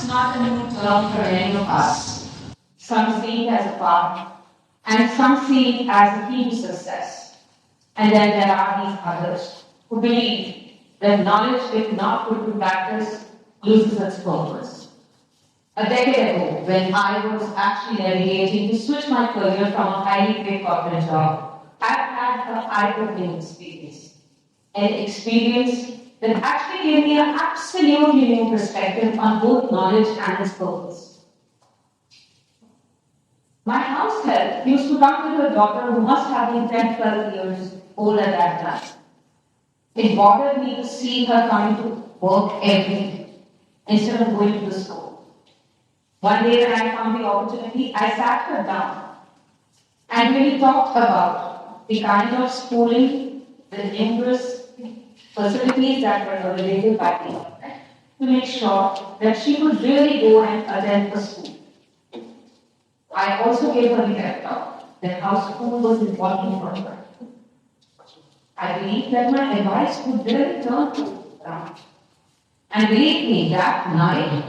not a new term for any of us. Some see it as a path, and some see it as a key to success. And then there are these others who believe that knowledge, if not put to practice, loses its purpose. A decade ago, when I was actually navigating to switch my career from a highly paid corporate job, I've had an eye-opening experience. An experience that actually gave me an absolutely new perspective on both knowledge and its purpose. My house help used to come with a daughter who must have been 10, 12 years old at that time. It bothered me to see her coming to work every day instead of going to the school. One day when I found the opportunity, I sat her down and really talked about the kind of schooling, the numerous facilities that were available by the government to make sure that she could really go and attend the school. I also gave her the pep talk that how school was important for her. I believe that my advice would really turn her around. And believe me, that night,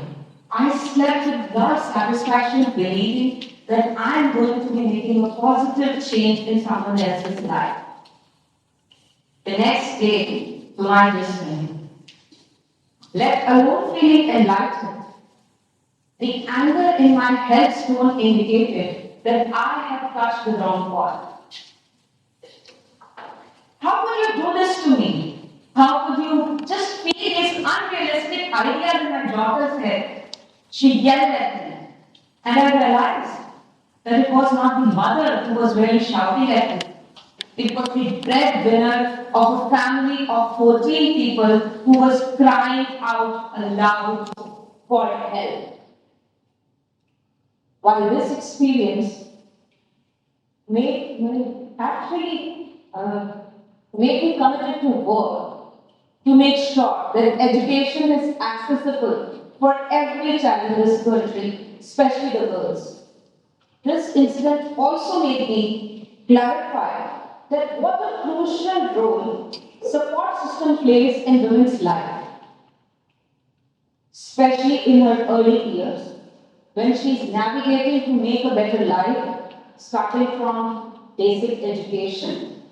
I slept with a lot of satisfaction believing that I'm going to be making a positive change in someone else's life. The next day, to my dismay, let alone feeling enlightened, the anger in my headstone indicated that I had touched the wrong part. How could you do this to me? How could you just feed these unrealistic ideas in my daughter's head? She yelled at me, and I realized that it was not the mother who was really shouting at me. It was the breadwinner of a family of 14 people who was crying out aloud for help. While this experience made me committed to work to make sure that education is accessible for every child in this country, especially the girls. This incident also made me clarify that what a crucial role support system plays in women's life, especially in her early years, when she's navigating to make a better life, starting from basic education.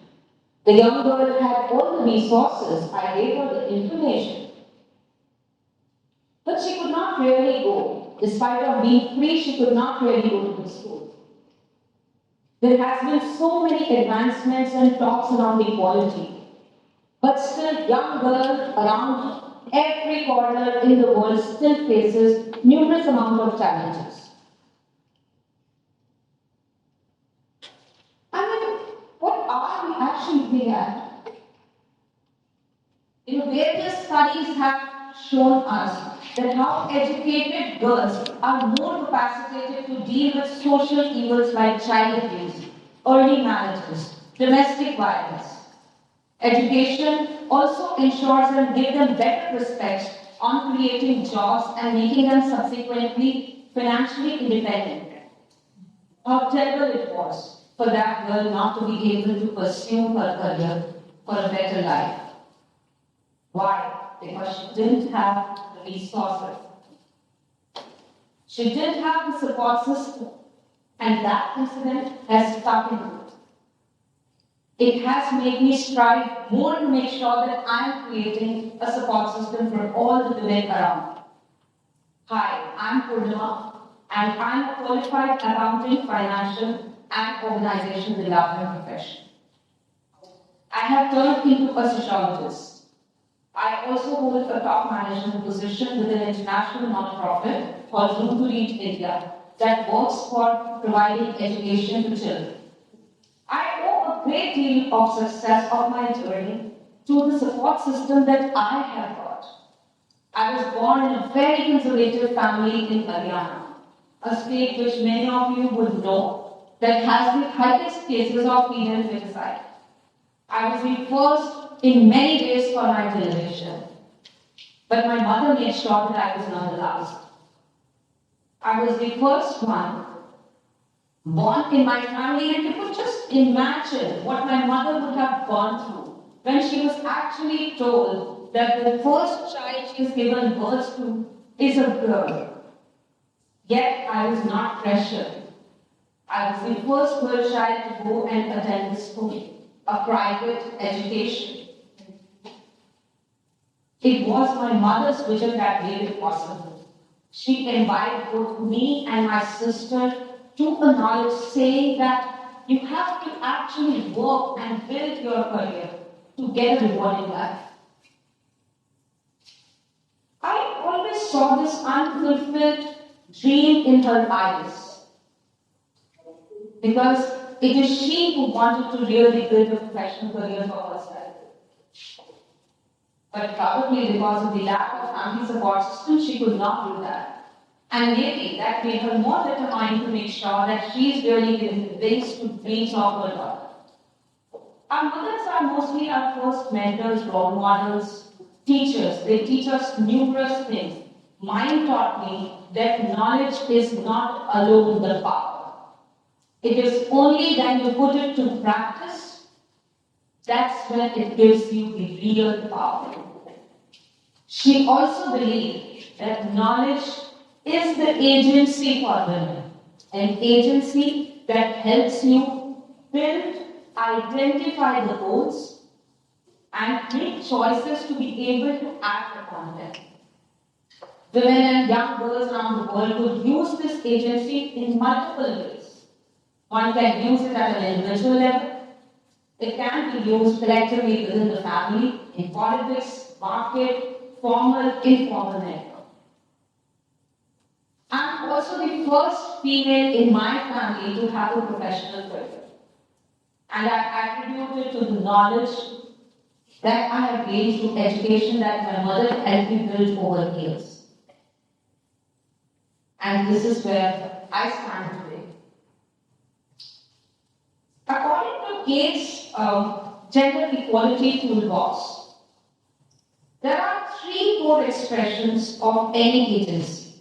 The young girl had all the resources, I gave her the information. But she could not really go. Despite of being free, she could not really go to the school. There has been so many advancements and talks around equality. But still, young girls around every corner in the world still faces numerous amount of challenges. I mean, what are we actually looking at? Various studies have shown us that how educated girls are more capacitated to deal with social evils like child abuse, early marriages, domestic violence. Education also ensures and gives them better prospects on creating jobs and making them subsequently financially independent. How terrible it was for that girl not to be able to pursue her career for a better life. Why? Because she didn't have the resources. She didn't have the support system. And that incident has stuck in me. It has made me strive more to make sure that I am creating a support system for all the women around. Hi, I'm Poornima, and I'm a qualified accounting, financial, and organizational development professional. I have turned into a sociologist. I also hold a top management position with an international non-profit called Room to Reach India that works for providing education to children. I owe a great deal of success of my journey to the support system that I have got. I was born in a very conservative family in Haryana, a state which many of you would know that has the highest cases of female feticide. I was the first in many ways for my generation, but my mother made sure that I was not the last. I was the first one born in my family, and you could just imagine what my mother would have gone through when she was actually told that the first child she is given birth to is a girl. Yet I was not pressured. I was the first girl child to go and attend the school, a private education. It was my mother's vision that made it possible. She invited both me and my sister to a knowledge saying that you have to actually work and build your career to get a rewarding life. I always saw this unfulfilled dream in her eyes because it is she who wanted to really build a professional career for herself. But probably because of the lack of family support system, she could not do that. And maybe that made her more determined to make sure that she is really giving the wings to dreams of her daughter. Our mothers are mostly our first mentors, role models, teachers. They teach us numerous things. Mine taught me that knowledge is not alone the power. It is only when you put it to practice, that's when it gives you the real power. She also believed that knowledge is the agency for women, an agency that helps you build, identify the goals, and make choices to be able to act upon them. Women and young girls around the world could use this agency in multiple ways. One can use it at an individual level. It can be used collectively within the family, in politics, market, formal, informal network. I'm also the first female in my family to have a professional career. And I attribute it to the knowledge that I have gained through education that my mother helped me build over years. And this is where I stand today. According to Gates' Gender Equality Toolbox, there are three core expressions of any agency.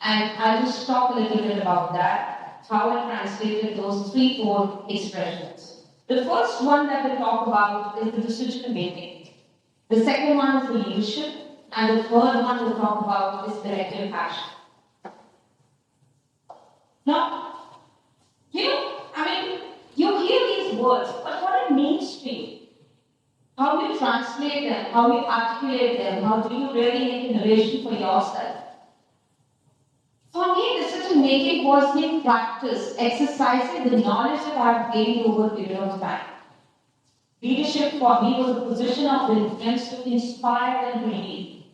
And I'll just talk a little bit about that, how I translated those three core expressions. The first one that we'll talk about is the decision making. The second one is the leadership. And the third one we'll talk about is collective action. Now, you hear these words, but what it means to you, how you translate them, how you articulate them, how do you really make a narration for yourself? For me, decision making was the practice, exercising the knowledge that I have gained over a period of time. Leadership for me was a position of influence to inspire and to lead.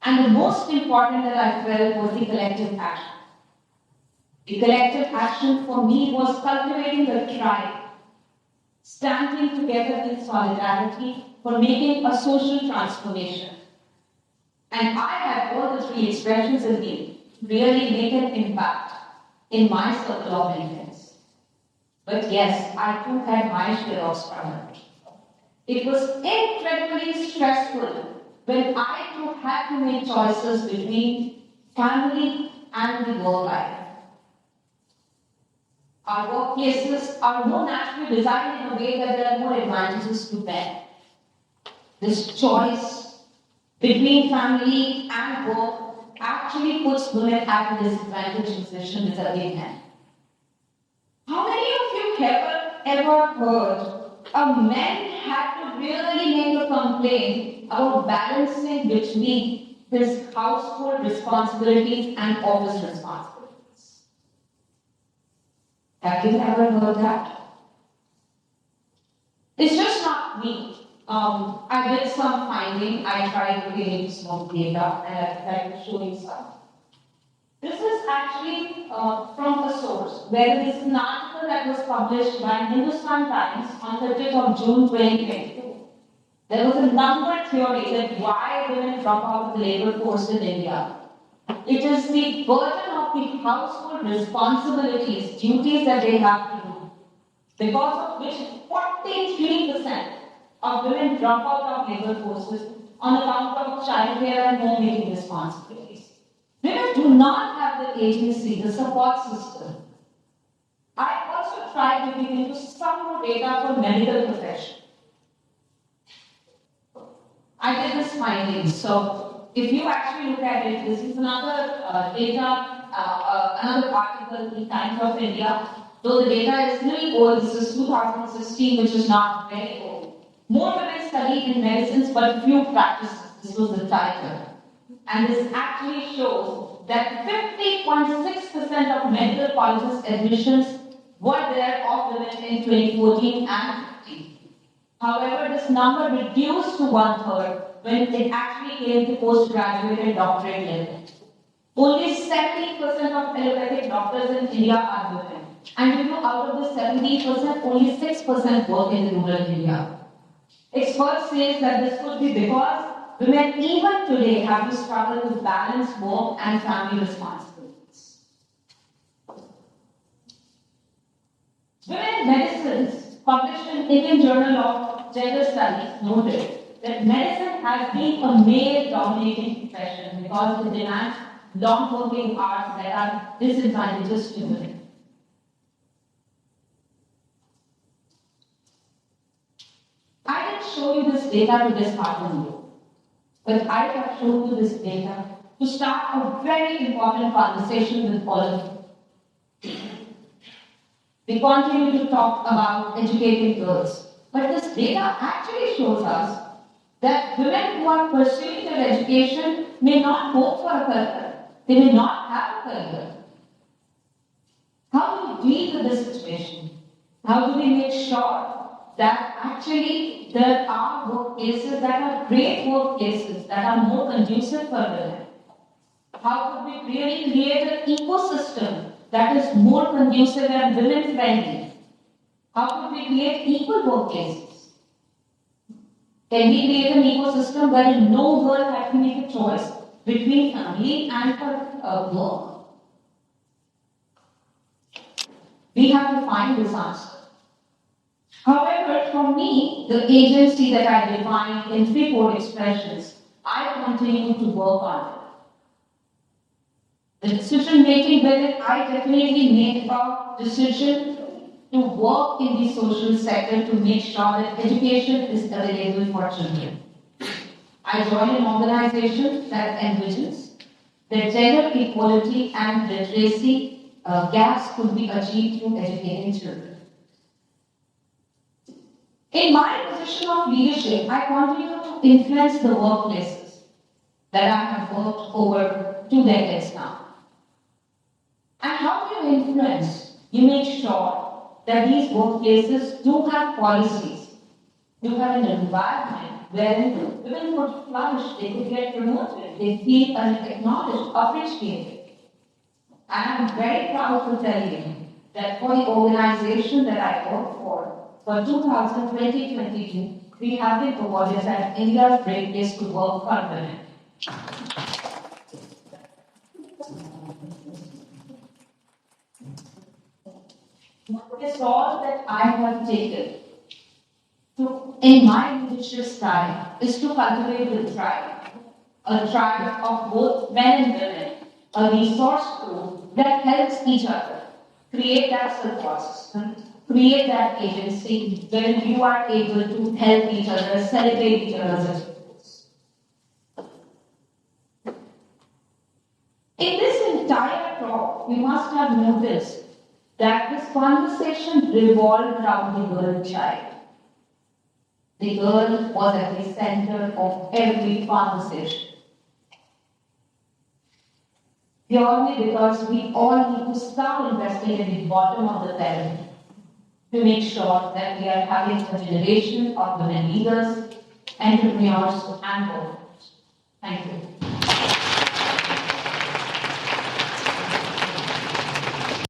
And the most important that I felt was the collective action. The collective action for me was cultivating the tribe, standing together in solidarity for making a social transformation. And I had all the three expressions in me to really make an impact in my circle of influence. But yes, I too had my share of struggle. It was incredibly stressful when I too had to make choices between family and the work life. Our workplaces are more naturally designed in a way that there are more advantages to men. This choice between family and work actually puts women at a disadvantaged position vis-a-vis men. How many of you ever heard a man had to really make a complaint about balancing between his household responsibilities and office responsibilities? Have you ever heard that? It's just not me. I did some finding. I tried looking into some data and I tried to show you some. This is actually from a source where this is an article that was published by Hindustan Times on 30th of June 2022. There was a number theory that why women drop out of the labor force in India. It is the burden of the household responsibilities, duties that they have to do, because of which 43% of women drop out of labor forces on account of childcare and homemaking responsibilities. Women do not have the agency, the support system. I also tried to dig into some more data for medical profession. I did this finding. So if you actually look at it, this is another data another article in Times of India, though the data is little old, this is 2016, which is not very old. More women study in medicines, but few practices. This was the title. And this actually shows that 50.6% of medical colleges admissions were there of women in 2014 and 15. However, this number reduced to one-third when it actually came to postgraduate and doctorate level. Only 70% of allopathic doctors in India are women. And you know, out of the 70%, only 6% work in rural India. Experts say that this could be because women even today have to struggle to balance work and family responsibilities. Women in Medicines, published in Indian Journal of Gender Studies, noted that medicine has been a male-dominating profession because it demands long working hours that are disadvantageous to women. I didn't show you this data to dishearten you, but I have shown you this data to start a very important conversation with all of you. We continue to talk about educating girls, but this data actually shows us that women who are pursuing their education may not hope for a career. They may not have a career. How do we deal with this situation? How do we make sure that actually there are workplaces that are great workplaces that are more conducive for women? How could we really create an ecosystem that is more conducive and women friendly? How could we create equal workplaces? Can we create an ecosystem where no girl has to make a choice between family and her work? We have to find this answer. However, for me, the agency that I define in 3 core expressions, I continue to work on it. The decision making wherein I definitely make a decision to work in the social sector to make sure that education is available for children. I join an organization that envisions that gender equality and literacy gaps could be achieved through educating children. In my position of leadership, I continue to influence the workplaces that I have worked over 2 decades now. And how do you influence? You make sure that these workplaces do have policies, do have an environment wherein women could flourish, they could get promoted, they feel acknowledged, appreciated. And I'm very proud to tell you that for the organization that I work for 2020-22, we have been awarded as India's Great Place to Work for Women. It's all that I have taken in my leadership style is to cultivate the tribe, a tribe of both men and women, a resource pool that helps each other create that support system, create that agency where you are able to help each other, celebrate each other's achievements. In this entire talk, you must have noticed that this conversation revolved around the girl child. The girl was at the center of every conversation. Purely because we all need to start investing in the bottom of the pyramid to make sure that we are having a generation of women leaders, entrepreneurs, and workers. Thank you.